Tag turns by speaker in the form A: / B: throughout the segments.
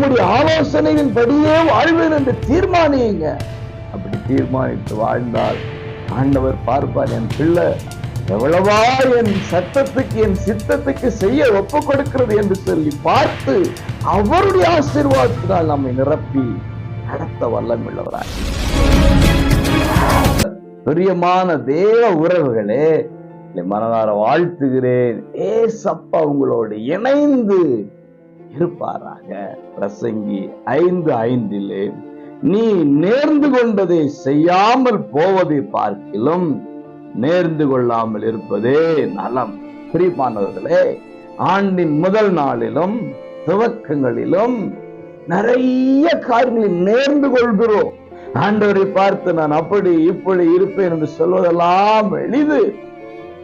A: உங்களுடைய ஆலோசனையின் படியே வாழ்வேன் என்று தீர்மானியுங்க. அப்படி தீர்மானித்து வாழ்ந்தால் ஆண்டவர் பார்ப்பார், என் பிள்ளை எவ்வளவா என் சட்டத்துக்கு என் சித்தத்துக்கு செய்ய ஒப்பு கொடுக்கிறது என்று சொல்லி பார்த்து அவருடைய ஆசீர்வாதத்தினால் நம்மை நிரப்பி நடத்த வல்லமுள்ளவராய். பிரியமான தேவ உறவுகளே, மனதார வாழ்த்துகிறேன். ஏசப்பா உங்களோடு இணைந்து இருப்பாராக. பிரசங்கி 5:5 நீ நேர்ந்து கொண்டதை செய்யாமல் போவதை பார்க்கிலும் நேர்ந்து கொள்ளாமல் இருப்பதே நலம். பிரியமானவர்களே, ஆண்டின் முதல் நாளிலும் துவக்கங்களிலும் நிறைய காரியங்களில் நேர்ந்து கொள்கிறோம். ஆண்டவரை பார்த்து நான் அப்படி இப்படி இருப்பேன் என்று சொல்வதெல்லாம் எளிது.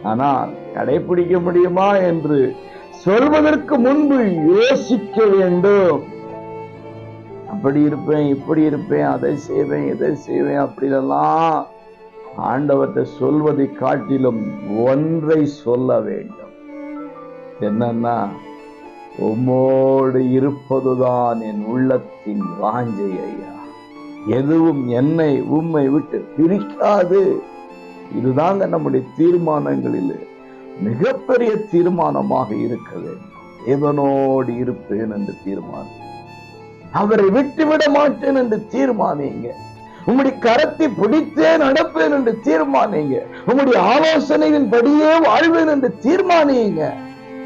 A: ஆனால் கடைபிடிக்க முடியுமா என்று சொல்வதற்கு முன்பு யோசிக்க வேண்டும். அப்படி இருப்பேன், இப்படி இருப்பேன், அதை செய்வேன், இதை செய்வேன், அப்படியெல்லாம் ஆண்டவர்கிட்ட சொல்வதை காட்டிலும் ஒன்றை சொல்ல வேண்டும். என்னன்னா, உம்மோடு இருப்பதுதான் என் உள்ளத்தின் வாஞ்சை ஐயா. எதுவும் என்னை உம்மை விட்டு பிரிக்காது. இதுதாங்க நம்முடைய தீர்மானங்களில் மிகப்பெரிய தீர்மானமாக இருக்க வேண்டும். தேவனோடு இருப்பேன் என்று தீர்மானம், அவரை விட்டுவிட மாட்டேன் என்று தீர்மானிங்க. உம்முடைய கரத்தை பிடித்தே நடப்பேன் என்று தீர்மானிங்க. உம்முடைய ஆலோசனையின் படியே வாழ்வேன் என்று தீர்மானிங்க.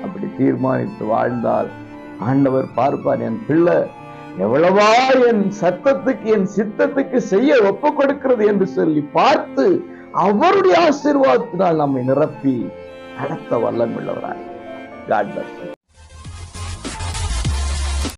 A: அப்படி தீர்மானித்து வாழ்ந்தால் ஆண்டவர் பார்ப்பார், என் பிள்ளை எவ்வளவா என் சத்தத்துக்கு என் சித்தத்துக்கு செய்ய ஒப்பு கொடுக்கிறது என்று சொல்லி பார்த்து அவருடைய ஆசீர்வாதத்தினால் நம்மை நிரப்பி நடத்த வல்லமுள்ளவராய். God bless you.